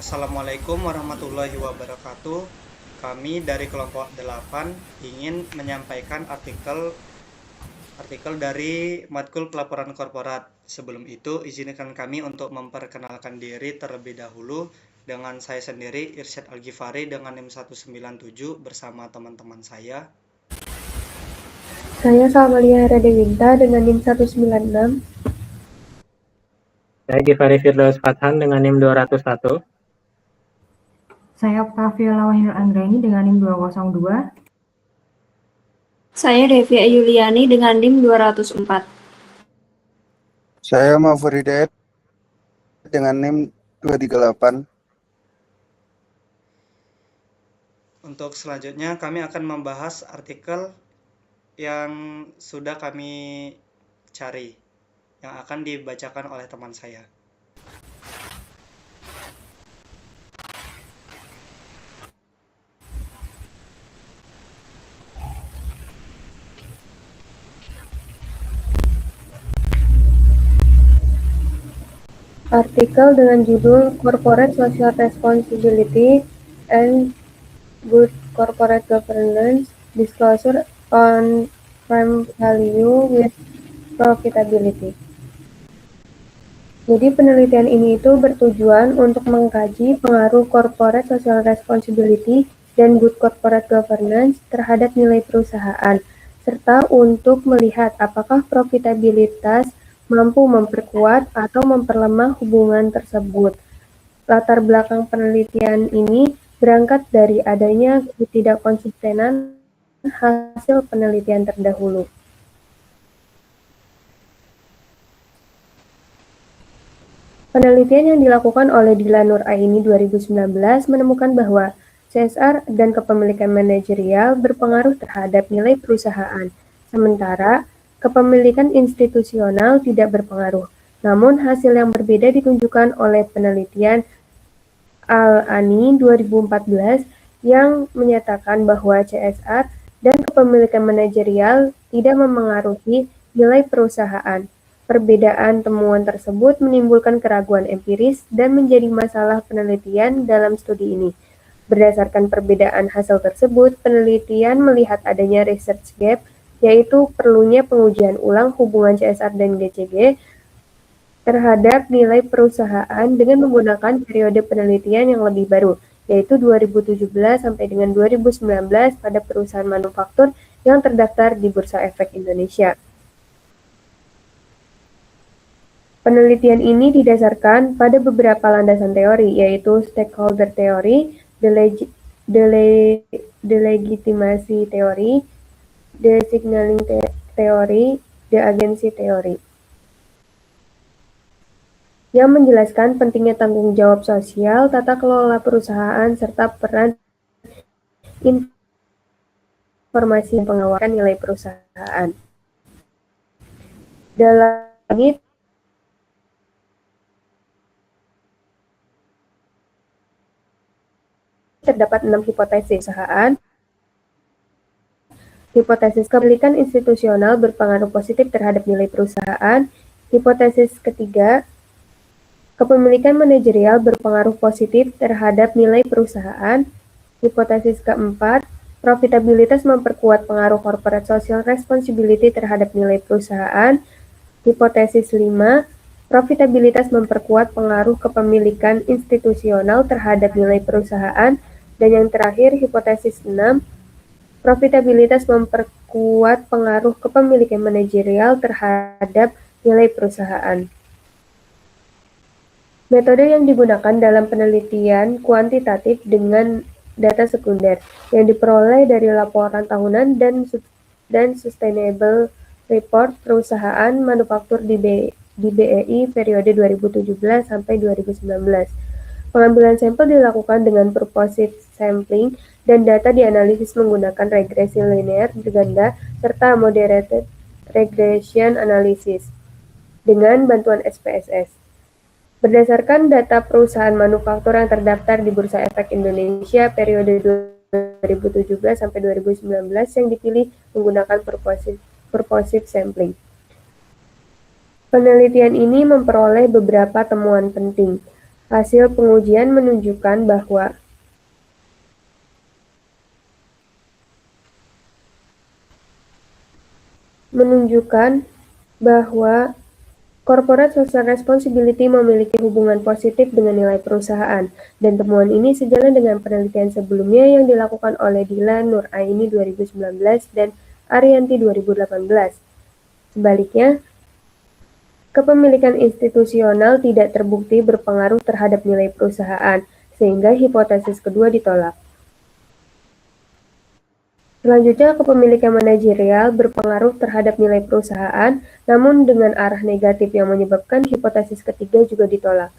Assalamualaikum warahmatullahi wabarakatuh. Kami dari kelompok 8 ingin menyampaikan artikel dari matkul pelaporan korporat. Sebelum itu, izinkan kami untuk memperkenalkan diri terlebih dahulu dengan saya sendiri, Irsyad Al-Ghifari dengan NIM 197 bersama teman-teman saya. Saya Salmalia Radewinta dengan NIM 196. Saya Ghifari Firdaus Fathan dengan NIM 201. Saya Octavia Lawahil Anggraini dengan NIM 202. Saya Devi Ayuliani dengan NIM 204. Saya Mahfud Hidayat dengan NIM 238. Untuk selanjutnya, kami akan membahas artikel yang sudah kami cari, yang akan dibacakan oleh teman saya. Artikel dengan judul Corporate Social Responsibility and Good Corporate Governance Disclosure on Firm Value with Profitability. Jadi penelitian ini itu bertujuan untuk mengkaji pengaruh corporate social responsibility dan good corporate governance terhadap nilai perusahaan, serta untuk melihat apakah profitabilitas mampu memperkuat atau memperlemah hubungan tersebut. Latar belakang penelitian ini berangkat dari adanya ketidakkonsistenan hasil penelitian terdahulu. Penelitian yang dilakukan oleh Dila Nur Aini 2019 menemukan bahwa CSR dan kepemilikan manajerial berpengaruh terhadap nilai perusahaan, sementara kepemilikan institusional tidak berpengaruh. Namun hasil yang berbeda ditunjukkan oleh penelitian Al-Ani 2014 yang menyatakan bahwa CSR dan kepemilikan manajerial tidak memengaruhi nilai perusahaan. Perbedaan temuan tersebut menimbulkan keraguan empiris dan menjadi masalah penelitian dalam studi ini. Berdasarkan perbedaan hasil tersebut, penelitian melihat adanya research gap, yaitu perlunya pengujian ulang hubungan CSR dan GCG terhadap nilai perusahaan dengan menggunakan periode penelitian yang lebih baru, yaitu 2017 sampai dengan 2019 pada perusahaan manufaktur yang terdaftar di Bursa Efek Indonesia. Penelitian ini didasarkan pada beberapa landasan teori, yaitu stakeholder teori, delegitimasi teori, the signaling teori, the agency teori, yang menjelaskan pentingnya tanggung jawab sosial, tata kelola perusahaan, serta peran informasi yang pengawasan nilai perusahaan. Dalam ini terdapat 6 hipotesis perusahaan. Hipotesis kepemilikan institusional berpengaruh positif terhadap nilai perusahaan. Hipotesis ketiga, kepemilikan manajerial berpengaruh positif terhadap nilai perusahaan. Hipotesis keempat, profitabilitas memperkuat pengaruh corporate social responsibility terhadap nilai perusahaan. Hipotesis 5, profitabilitas memperkuat pengaruh kepemilikan institusional terhadap nilai perusahaan. Dan yang terakhir, hipotesis 6, profitabilitas memperkuat pengaruh kepemilikan manajerial terhadap nilai perusahaan. Metode yang digunakan dalam penelitian kuantitatif dengan data sekunder yang diperoleh dari laporan tahunan dan sustainable report perusahaan manufaktur di BEI periode 2017 sampai 2019. Pengambilan sampel dilakukan dengan purposive sampling dan data dianalisis menggunakan regresi linear berganda serta moderated regression analysis dengan bantuan SPSS. Berdasarkan data perusahaan manufaktur yang terdaftar di Bursa Efek Indonesia periode 2017 sampai 2019 yang dipilih menggunakan purposive sampling. Penelitian ini memperoleh beberapa temuan penting. Hasil pengujian menunjukkan bahwa Corporate Social Responsibility memiliki hubungan positif dengan nilai perusahaan, dan temuan ini sejalan dengan penelitian sebelumnya yang dilakukan oleh Dila Nuraini 2019 dan Arianti 2018. Sebaliknya, kepemilikan institusional tidak terbukti berpengaruh terhadap nilai perusahaan, sehingga hipotesis kedua ditolak. Selanjutnya, kepemilikan manajerial berpengaruh terhadap nilai perusahaan, namun dengan arah negatif yang menyebabkan hipotesis ketiga juga ditolak.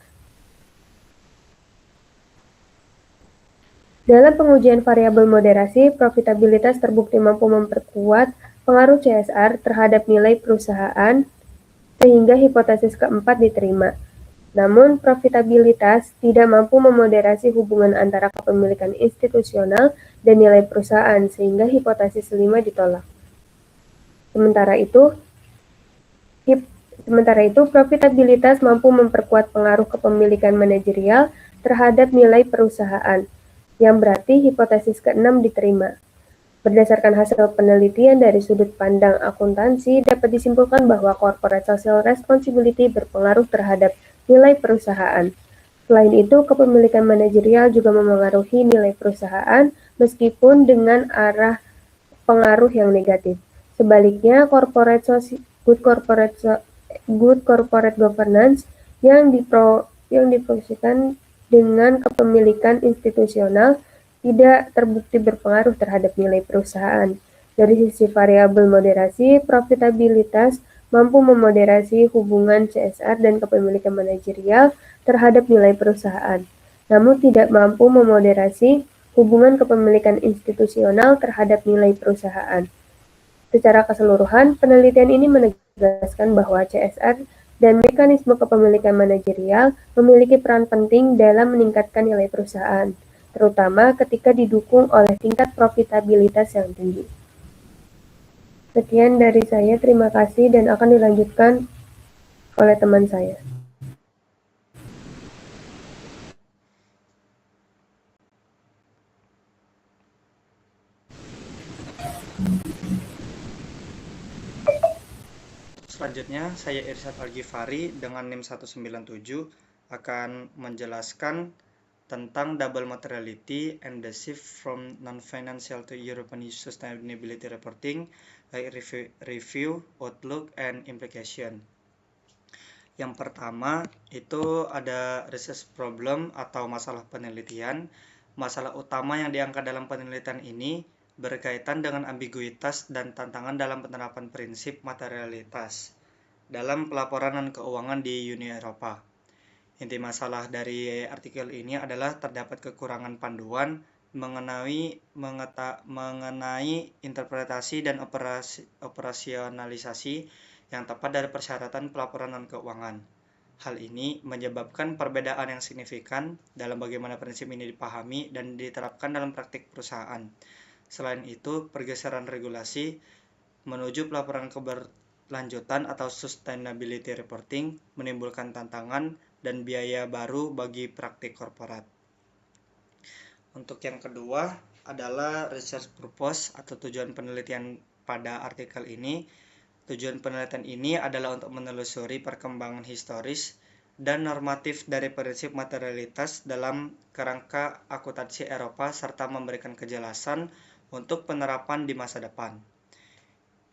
Dalam pengujian variabel moderasi, profitabilitas terbukti mampu memperkuat pengaruh CSR terhadap nilai perusahaan, sehingga hipotesis keempat diterima. Namun, profitabilitas tidak mampu memoderasi hubungan antara kepemilikan institusional dan nilai perusahaan, sehingga hipotesis 5 ditolak. Sementara itu, profitabilitas mampu memperkuat pengaruh kepemilikan manajerial terhadap nilai perusahaan, yang berarti hipotesis ke-6 diterima. Berdasarkan hasil penelitian dari sudut pandang akuntansi, dapat disimpulkan bahwa corporate social responsibility berpengaruh terhadap nilai perusahaan. Selain itu, kepemilikan manajerial juga memengaruhi nilai perusahaan meskipun dengan arah pengaruh yang negatif. Sebaliknya, good corporate governance yang dipromosikan dengan kepemilikan institusional tidak terbukti berpengaruh terhadap nilai perusahaan. Dari sisi variabel moderasi, profitabilitas mampu memoderasi hubungan CSR dan kepemilikan manajerial terhadap nilai perusahaan, namun tidak mampu memoderasi hubungan kepemilikan institusional terhadap nilai perusahaan. Secara keseluruhan, penelitian ini menegaskan bahwa CSR dan mekanisme kepemilikan manajerial memiliki peran penting dalam meningkatkan nilai perusahaan, terutama ketika didukung oleh tingkat profitabilitas yang tinggi. Sekian dari saya, terima kasih, dan akan dilanjutkan oleh teman saya. Selanjutnya, saya Irsyad Al-Ghifari dengan NIM 197 akan menjelaskan tentang double materiality and the shift from non-financial to European sustainability reporting, like review, outlook, and implication. Yang pertama, itu ada research problem atau masalah penelitian. Masalah utama yang diangkat dalam penelitian ini berkaitan dengan ambiguitas dan tantangan dalam penerapan prinsip materialitas dalam pelaporan dan keuangan di Uni Eropa. Inti masalah dari artikel ini adalah terdapat kekurangan panduan mengenai interpretasi dan operasionalisasi yang tepat dari persyaratan pelaporan dan keuangan. Hal ini menyebabkan perbedaan yang signifikan dalam bagaimana prinsip ini dipahami dan diterapkan dalam praktik perusahaan. Selain itu, pergeseran regulasi menuju pelaporan keberlanjutan atau sustainability reporting menimbulkan tantangan dan biaya baru bagi praktik korporat. Untuk yang kedua adalah research purpose atau tujuan penelitian pada artikel ini. Tujuan penelitian ini adalah untuk menelusuri perkembangan historis dan normatif dari prinsip materialitas dalam kerangka akuntansi Eropa serta memberikan kejelasan untuk penerapan di masa depan.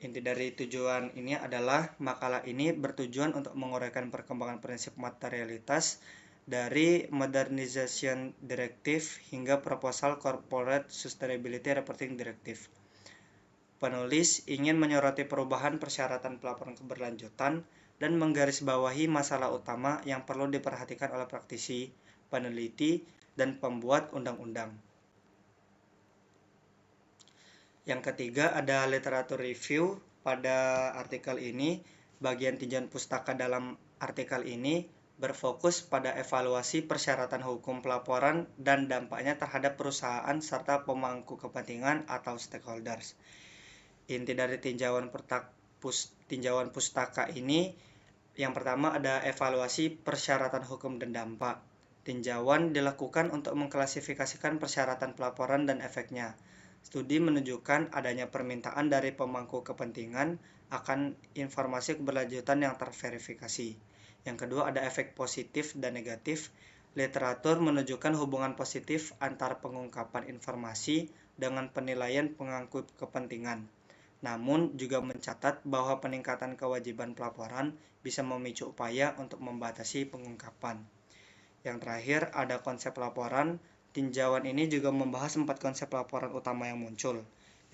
Inti dari tujuan ini adalah makalah ini bertujuan untuk menguraikan perkembangan prinsip materialitas dari Modernization Directive hingga proposal Corporate Sustainability Reporting Directive. Penulis ingin menyoroti perubahan persyaratan pelaporan keberlanjutan dan menggarisbawahi masalah utama yang perlu diperhatikan oleh praktisi, peneliti, dan pembuat undang-undang. Yang ketiga ada literatur review pada artikel ini. Bagian tinjauan pustaka dalam artikel ini berfokus pada evaluasi persyaratan hukum pelaporan dan dampaknya terhadap perusahaan serta pemangku kepentingan atau stakeholders. Inti dari tinjauan pustaka ini yang pertama ada evaluasi persyaratan hukum dan dampak. Tinjauan dilakukan untuk mengklasifikasikan persyaratan pelaporan dan efeknya. Studi menunjukkan adanya permintaan dari pemangku kepentingan akan informasi keberlanjutan yang terverifikasi. Yang kedua ada efek positif dan negatif. Literatur menunjukkan hubungan positif antar pengungkapan informasi dengan penilaian pemangku kepentingan. Namun juga mencatat bahwa peningkatan kewajiban pelaporan bisa memicu upaya untuk membatasi pengungkapan. Yang terakhir ada konsep laporan. Tinjauan ini juga membahas 4 konsep laporan utama yang muncul.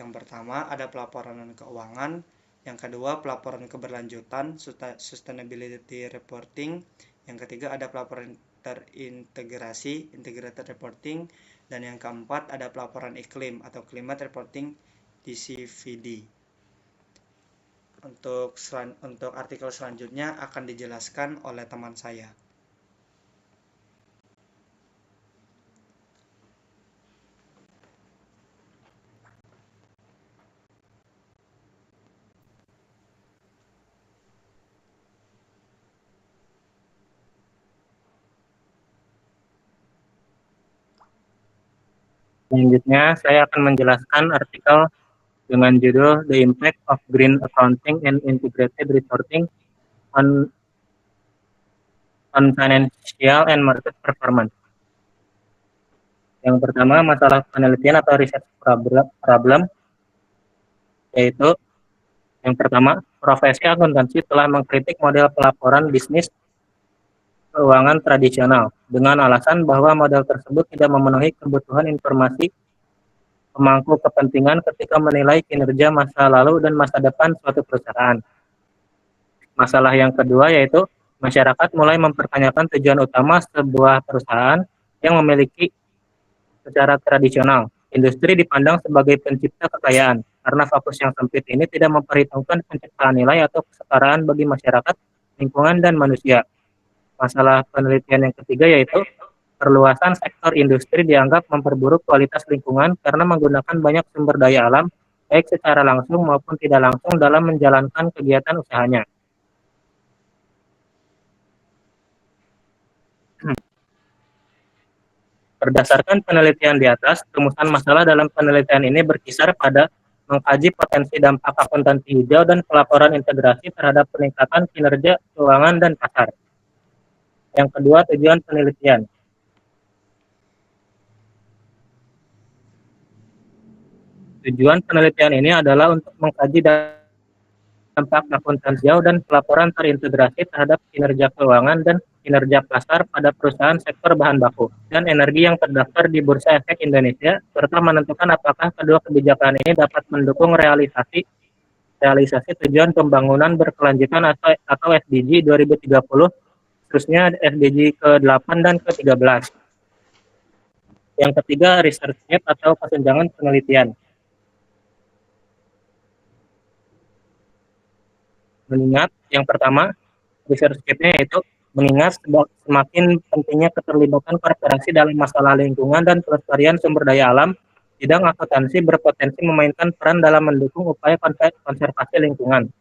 Yang pertama ada pelaporan keuangan, yang kedua pelaporan keberlanjutan, sustainability reporting, yang ketiga ada pelaporan terintegrasi, integrated reporting, dan yang keempat ada pelaporan iklim atau climate reporting, TCVD. Untuk artikel selanjutnya akan dijelaskan oleh teman saya. Selanjutnya, saya akan menjelaskan artikel dengan judul The Impact of Green Accounting and Integrated Reporting on Financial and Market Performance. Yang pertama, masalah penelitian atau research problem, yaitu yang pertama, profesi akuntansi telah mengkritik model pelaporan bisnis keuangan tradisional dengan alasan bahwa model tersebut tidak memenuhi kebutuhan informasi pemangku kepentingan ketika menilai kinerja masa lalu dan masa depan suatu perusahaan. Masalah yang kedua yaitu masyarakat mulai mempertanyakan tujuan utama sebuah perusahaan yang memiliki secara tradisional. Industri dipandang sebagai pencipta kekayaan karena fokus yang sempit ini tidak memperhitungkan penciptaan nilai atau kesetaraan bagi masyarakat, lingkungan, dan manusia. Masalah penelitian yang ketiga yaitu perluasan sektor industri dianggap memperburuk kualitas lingkungan karena menggunakan banyak sumber daya alam, baik secara langsung maupun tidak langsung dalam menjalankan kegiatan usahanya. Berdasarkan penelitian di atas, rumusan masalah dalam penelitian ini berkisar pada mengkaji potensi dampak akuntansi hijau dan pelaporan integrasi terhadap peningkatan kinerja keuangan dan pasar. Yang kedua, tujuan penelitian. Tujuan penelitian ini adalah untuk mengkaji dampak akuntansi hijau dan pelaporan terintegrasi terhadap kinerja keuangan dan kinerja pasar pada perusahaan sektor bahan baku dan energi yang terdaftar di Bursa Efek Indonesia, serta menentukan apakah kedua kebijakan ini dapat mendukung realisasi tujuan pembangunan berkelanjutan atau SDG 2030, khususnya SDG ke-8 dan ke-13. Yang ketiga, research gap atau kesenjangan penelitian. Mengingat yang pertama, research gap-nya yaitu mengingat semakin pentingnya keterlibatan korporasi dalam masalah lingkungan dan pelestarian sumber daya alam, bidang akuntansi berpotensi memainkan peran dalam mendukung upaya konservasi lingkungan.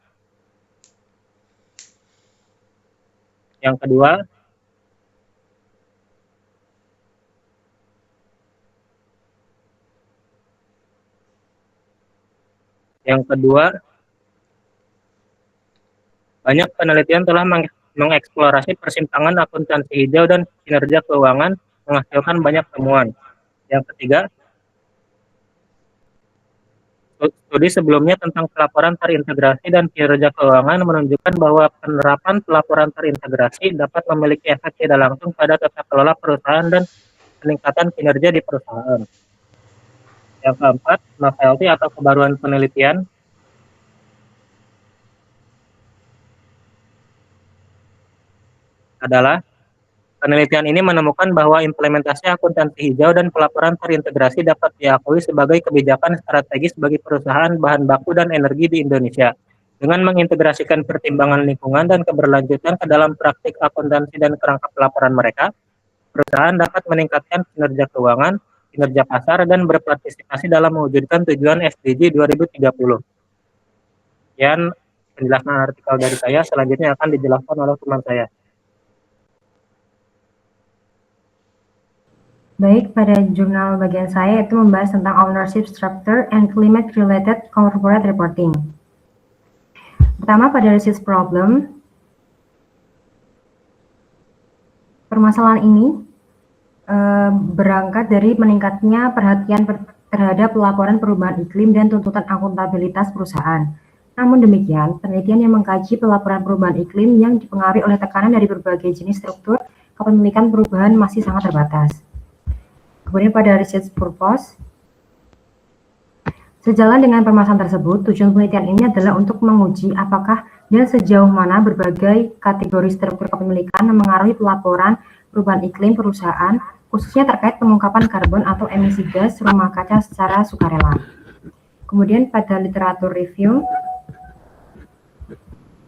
Yang kedua, banyak penelitian telah mengeksplorasi persimpangan akuntansi hijau dan kinerja keuangan, menghasilkan banyak temuan. Yang ketiga, studi sebelumnya tentang pelaporan terintegrasi dan kinerja keuangan menunjukkan bahwa penerapan pelaporan terintegrasi dapat memiliki efek tidak langsung pada tata kelola perusahaan dan peningkatan kinerja di perusahaan. Yang keempat, novelty atau kebaruan penelitian. Adalah penelitian ini menemukan bahwa implementasi akuntansi hijau dan pelaporan terintegrasi dapat diakui sebagai kebijakan strategis bagi perusahaan bahan baku dan energi di Indonesia. Dengan mengintegrasikan pertimbangan lingkungan dan keberlanjutan ke dalam praktik akuntansi dan kerangka pelaporan mereka, perusahaan dapat meningkatkan kinerja keuangan, kinerja pasar, dan berpartisipasi dalam mewujudkan tujuan SDG 2030. Sekian penjelasan artikel dari saya, selanjutnya akan dijelaskan oleh teman saya. Baik, pada jurnal bagian saya itu membahas tentang ownership structure and climate related corporate reporting. Pertama, pada research problem, permasalahan ini berangkat dari meningkatnya perhatian terhadap laporan perubahan iklim dan tuntutan akuntabilitas perusahaan. Namun demikian, penelitian yang mengkaji pelaporan perubahan iklim yang dipengaruhi oleh tekanan dari berbagai jenis struktur kepemilikan perubahan masih sangat terbatas. Kemudian pada research purpose, sejalan dengan permasalahan tersebut, tujuan penelitian ini adalah untuk menguji apakah dan sejauh mana berbagai kategori struktur kepemilikan mempengaruhi pelaporan perubahan iklim perusahaan, khususnya terkait pengungkapan karbon atau emisi gas rumah kaca secara sukarela. Kemudian pada literatur review,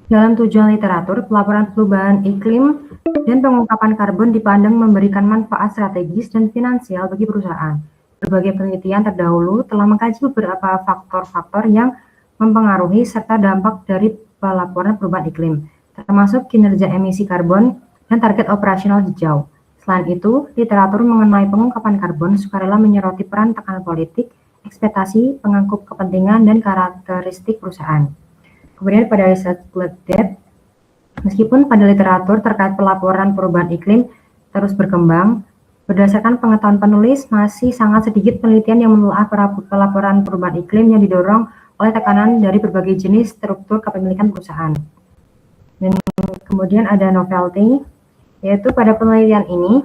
dalam tujuan literatur, pelaporan perubahan iklim dan pengungkapan karbon dipandang memberikan manfaat strategis dan finansial bagi perusahaan. Berbagai penelitian terdahulu telah mengkaji beberapa faktor-faktor yang mempengaruhi serta dampak dari pelaporan perubahan iklim, termasuk kinerja emisi karbon dan target operasional hijau. Selain itu, literatur mengenai pengungkapan karbon sukarela menyoroti peran tekanan politik, ekspektasi, pengangkut kepentingan, dan karakteristik perusahaan. Kemudian pada research depth, meskipun pada literatur terkait pelaporan perubahan iklim terus berkembang, berdasarkan pengetahuan penulis, masih sangat sedikit penelitian yang menelaah pelaporan perubahan iklim yang didorong oleh tekanan dari berbagai jenis struktur kepemilikan perusahaan. Dan kemudian ada novelty, yaitu pada penelitian ini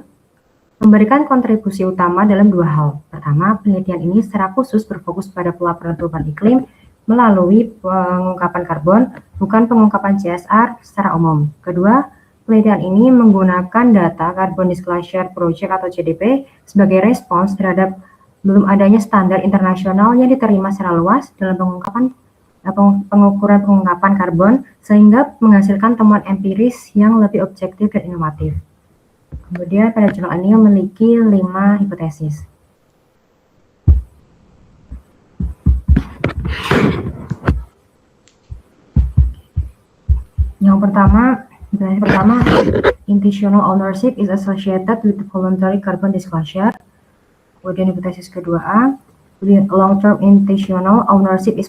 memberikan kontribusi utama dalam dua hal. Pertama, penelitian ini secara khusus berfokus pada pelaporan perubahan iklim melalui pengungkapan karbon, bukan pengungkapan CSR secara umum. Kedua, penelitian ini menggunakan data Carbon Disclosure Project atau CDP sebagai respons terhadap belum adanya standar internasional yang diterima secara luas dalam pengukuran pengungkapan karbon, sehingga menghasilkan temuan empiris yang lebih objektif dan inovatif. Kemudian pada jurnal ini memiliki 5 hipotesis. Yang pertama, intentional ownership is associated with voluntary carbon disclosure. Kemudian hipotesis kedua A, long-term intentional ownership is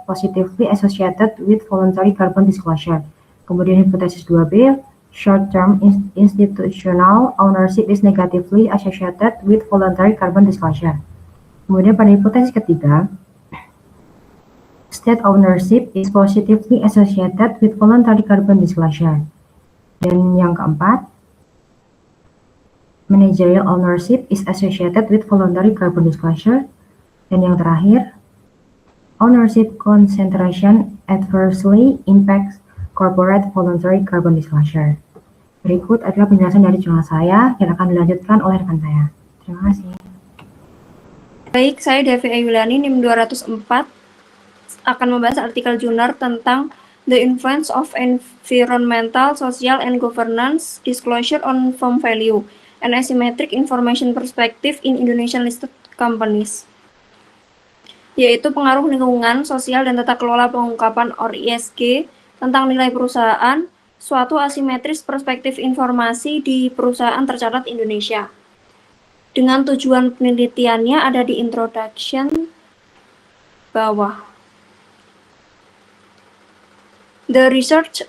positively associated with voluntary carbon disclosure. Kemudian hipotesis 2B, short-term institutional ownership is negatively associated with voluntary carbon disclosure. Kemudian pada hipotesis ketiga, state ownership is positively associated with voluntary carbon disclosure. Dan yang keempat, managerial ownership is associated with voluntary carbon disclosure. Dan yang terakhir, ownership concentration adversely impacts corporate voluntary carbon disclosure. Berikut adalah penjelasan dari jurnal saya yang akan dilanjutkan oleh rekan saya. Terima kasih. Baik, saya Devi Ayuliani, NIM 204, akan membahas artikel jurnal tentang The Influence of Environmental, Social, and Governance Disclosure on Firm Value and Asymmetric Information Perspective in Indonesian Listed Companies, yaitu pengaruh lingkungan, sosial, dan tata kelola pengungkapan or ESG tentang nilai perusahaan, suatu asimetris perspektif informasi di perusahaan tercatat Indonesia. Dengan tujuan penelitiannya ada di introduction bawah. The research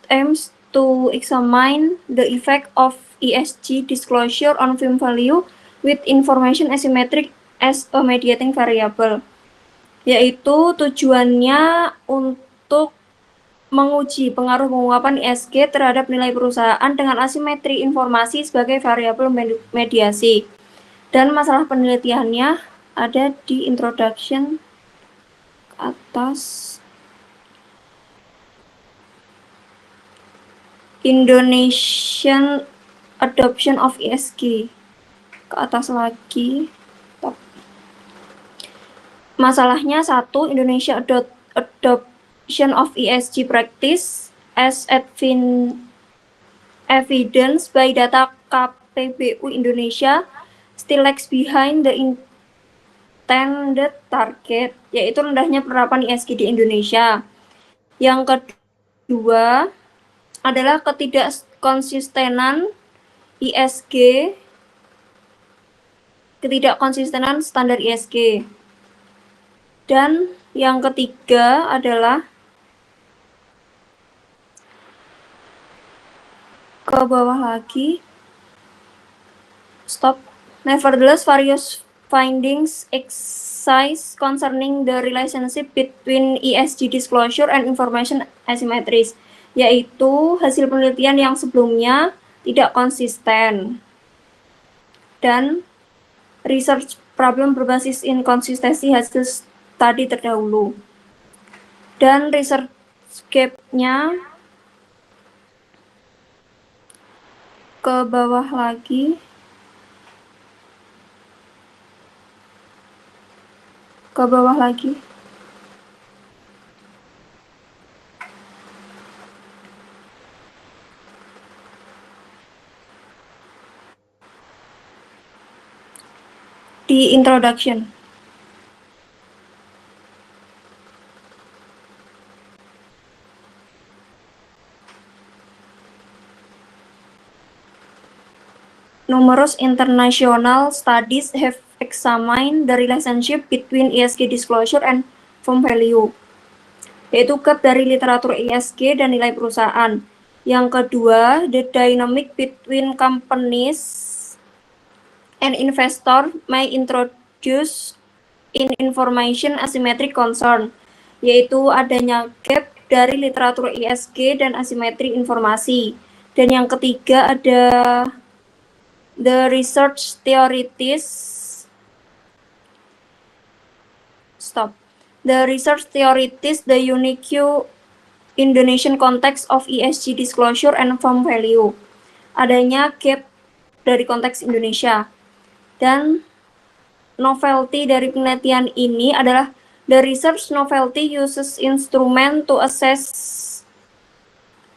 aims to examine the effect of ESG disclosure on firm value with information asymmetric as a mediating variable, yaitu tujuannya untuk menguji pengaruh pengungkapan ESG terhadap nilai perusahaan dengan asimetri informasi sebagai variabel mediasi. Dan masalah penelitiannya ada di introduction ke atas. Indonesian adoption of ESG, ke atas lagi. Masalahnya satu, Indonesia adoption of ESG practice as evidence by data KPBU Indonesia still lags behind the intended target, yaitu rendahnya penerapan ESG di Indonesia. Yang kedua adalah ketidakkonsistenan ESG ketidakkonsistenan standar ISG. Dan yang ketiga adalah ke bawah lagi. Stop. Nevertheless, various findings exist concerning the relationship between ESG disclosure and information asymmetries, yaitu hasil penelitian yang sebelumnya tidak konsisten dan research problem berbasis inkonsistensi hasil studi terdahulu. Dan research gap-nya ke bawah lagi. Ke bawah lagi. Di introduction. Numerous international studies have examined the relationship between ESG disclosure and firm value, yaitu gap dari literatur ESG dan nilai perusahaan. Yang kedua, the dynamic between companies and investor may introduce in information asymmetric concern, yaitu adanya gap dari literatur ESG dan asimetri informasi. Dan yang ketiga ada the research theorities. The research theorities the unique Indonesian context of ESG disclosure and firm value. Adanya gap dari konteks Indonesia. Dan novelty dari penelitian ini adalah the research novelty uses instrument to assess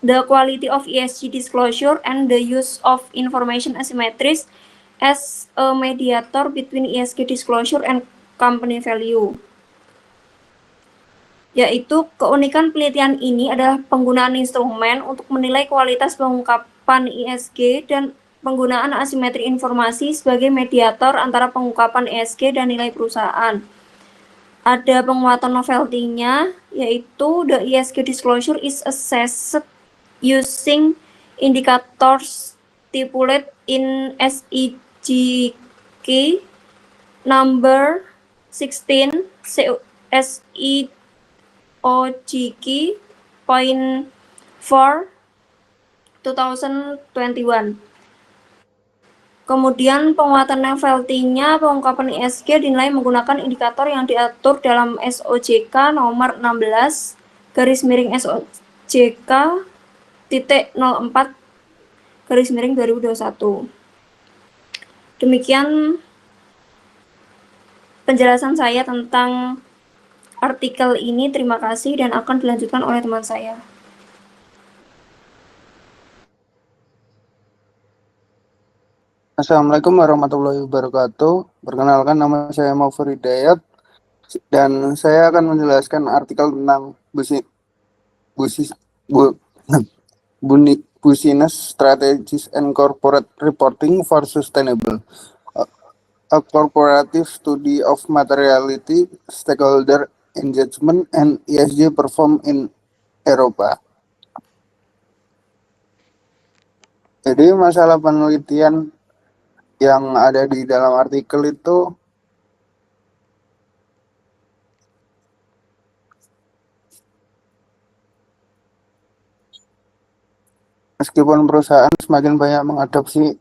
the quality of ESG disclosure and the use of information asymmetries as a mediator between ESG disclosure and company value. Yaitu keunikan penelitian ini adalah penggunaan instrumen untuk menilai kualitas pengungkapan ESG dan penggunaan asimetri informasi sebagai mediator antara pengungkapan ESG dan nilai perusahaan. Ada penguatan novelty-nya, yaitu the ESG disclosure is assessed using indicators stipulated in SEGK number 16 SEOGK point 4 2021. Kemudian penguatan novelty-nya pengungkapan ESG dinilai menggunakan indikator yang diatur dalam SOJK nomor 16 SOJK titik 04 2021. Demikian penjelasan saya tentang artikel ini. Terima kasih dan akan dilanjutkan oleh teman saya. Assalamualaikum warahmatullahi wabarakatuh. Perkenalkan, nama saya Maufur Hidayat dan saya akan menjelaskan artikel tentang business strategies and corporate reporting for sustainable. A corporative study of materiality, stakeholder engagement, and ESG perform in Eropa. Jadi masalah penelitian yang ada di dalam artikel itu meskipun perusahaan semakin banyak mengadopsi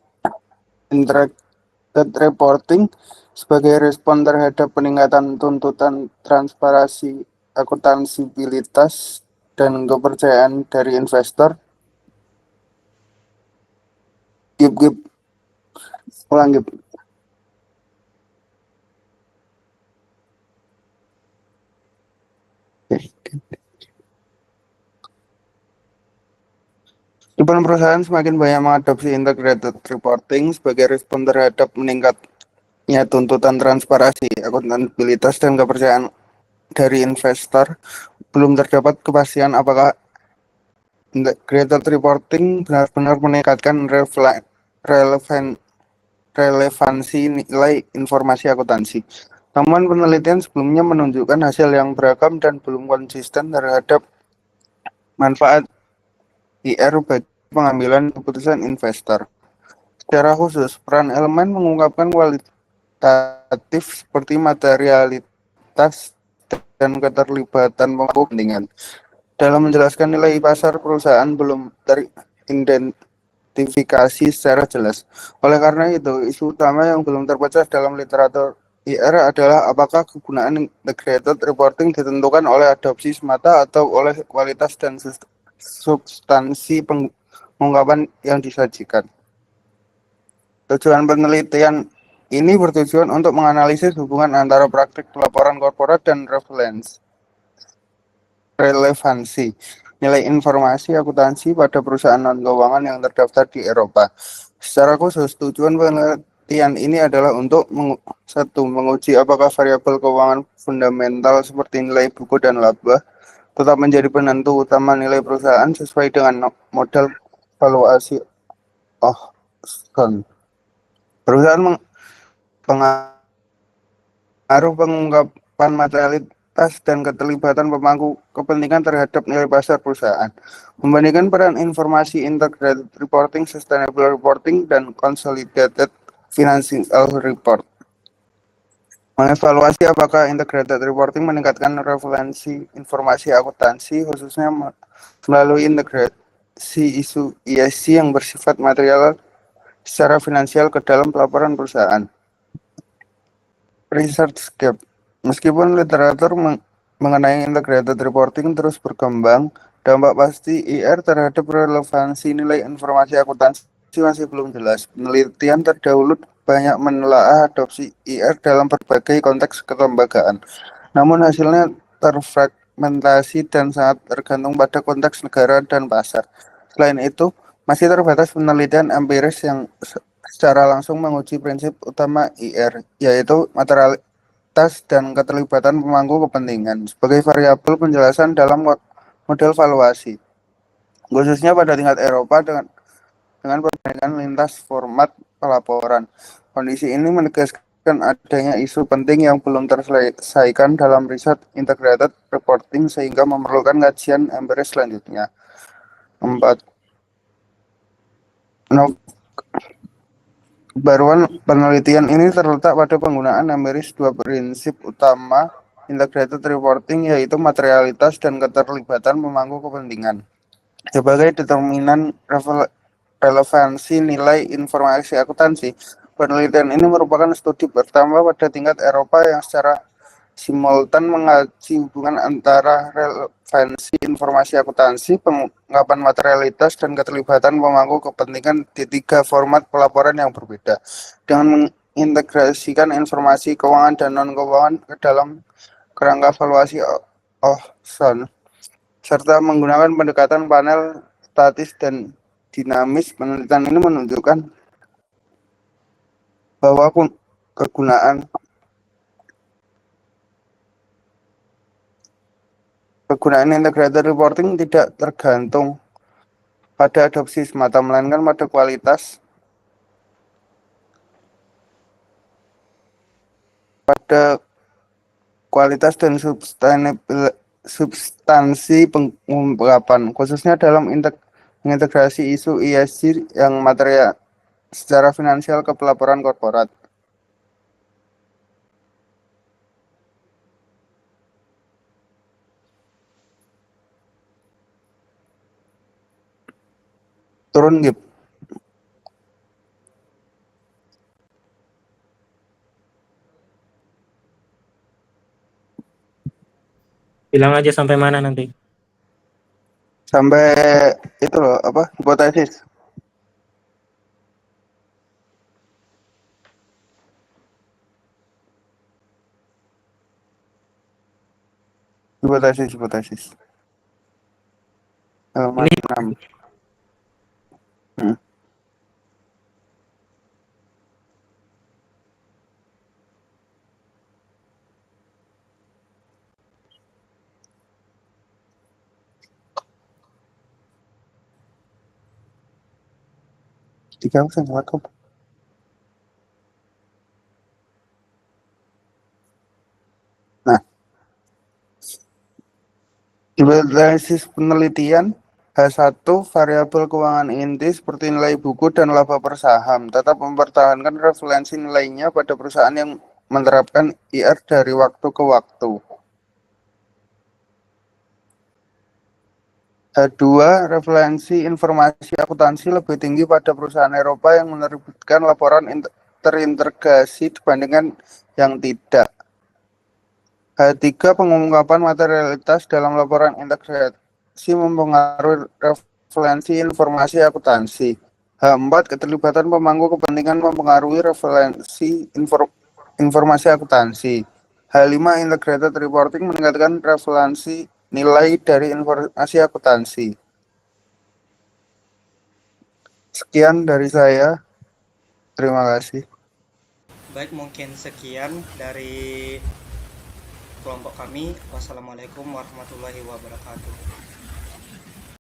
integrated reporting sebagai respon terhadap peningkatan tuntutan transparansi, akuntabilitas, dan kepercayaan dari investor. Ulang. Meskipun perusahaan semakin banyak mengadopsi integrated reporting sebagai respon terhadap meningkatnya tuntutan transparansi, akuntabilitas, dan kepercayaan dari investor, belum terdapat kepastian apakah integrated reporting benar-benar meningkatkan relevansi nilai informasi akuntansi. Namun penelitian sebelumnya menunjukkan hasil yang beragam dan belum konsisten terhadap manfaat IR bagi pengambilan keputusan investor. Secara khusus, peran elemen mengungkapkan kualitatif seperti materialitas dan keterlibatan pemangku kepentingan. Dalam menjelaskan nilai pasar perusahaan belum teridentifikasi secara jelas. Oleh karena itu, isu utama yang belum terpecah dalam literatur IR adalah apakah kegunaan integrated reporting ditentukan oleh adopsi semata atau oleh kualitas dan substansi pengungkapan yang disajikan. Tujuan penelitian ini bertujuan untuk menganalisis hubungan antara praktik pelaporan korporat dan relevansi nilai informasi akuntansi pada perusahaan non-keuangan yang terdaftar di Eropa. Secara khusus, tujuan penelitian ini adalah untuk menguji apakah variabel keuangan fundamental seperti nilai buku dan laba tetap menjadi penentu utama nilai perusahaan sesuai dengan model valuasi Ohson. Perusahaan pengaruh pengungkapan materialitas dan keterlibatan pemangku kepentingan terhadap nilai pasar perusahaan. Membandingkan peran informasi integrated reporting, sustainable reporting, dan consolidated financial report. Mengevaluasi apakah integrated reporting meningkatkan relevansi informasi akuntansi, khususnya melalui integrasi isu ESG yang bersifat material secara finansial ke dalam pelaporan perusahaan. Research gap. Meskipun literatur mengenai integrated reporting terus berkembang, dampak pasti IR terhadap relevansi nilai informasi akuntansi masih belum jelas. Penelitian terdahulu banyak menelaah adopsi IR dalam berbagai konteks kelembagaan. Namun hasilnya terfragmentasi dan sangat tergantung pada konteks negara dan pasar. Selain itu, masih terbatas penelitian empiris yang secara langsung menguji prinsip utama IR, yaitu materialitas dan keterlibatan pemangku kepentingan sebagai variabel penjelasan dalam model valuasi, khususnya pada tingkat Eropa dengan perbandingan lintas format pelaporan. Kondisi ini menegaskan adanya isu penting yang belum terselesaikan dalam riset integrated reporting sehingga memerlukan kajian empiris selanjutnya. 4. Baruan penelitian ini terletak pada penggunaan empiris dua prinsip utama integrated reporting, yaitu materialitas dan keterlibatan pemangku kepentingan sebagai determinan relevansi nilai informasi akuntansi. Penelitian ini merupakan studi pertama pada tingkat Eropa yang secara simultan mengaji hubungan antara relevansi informasi akuntansi, pengungkapan materialitas, dan keterlibatan pemangku kepentingan di 3 format pelaporan yang berbeda, dengan mengintegrasikan informasi keuangan dan non-keuangan ke dalam kerangka valuasi Ohson, serta menggunakan pendekatan panel statis dan dinamis. Penelitian ini menunjukkan bahwa kegunaan integrated reporting tidak tergantung pada adopsi semata, melainkan pada kualitas dan substansi pengungkapan, khususnya dalam mengintegrasi isu ESG yang material secara finansial ke pelaporan korporat. Turun Gip. Bilang aja sampai mana nanti. Sampai itu loh, apa, hipotesis. Hipotesis. Ini 6. Tiga persen, Hipotesis penelitian H1 variabel keuangan inti seperti nilai buku dan laba per saham tetap mempertahankan referensi nilainya pada perusahaan yang menerapkan IR dari waktu ke waktu. H2 referensi informasi akuntansi lebih tinggi pada perusahaan Eropa yang menerbitkan laporan terintegrasi dibandingkan yang tidak. H3 pengungkapan materialitas dalam laporan integrasi mempengaruhi referensi informasi akuntansi. H4 keterlibatan pemangku kepentingan mempengaruhi referensi informasi akuntansi. H5 integrated reporting meningkatkan referensi nilai dari informasi akuntansi. Sekian dari saya. Terima kasih. Baik, mungkin sekian dari kelompok kami. Wassalamualaikum warahmatullahi wabarakatuh.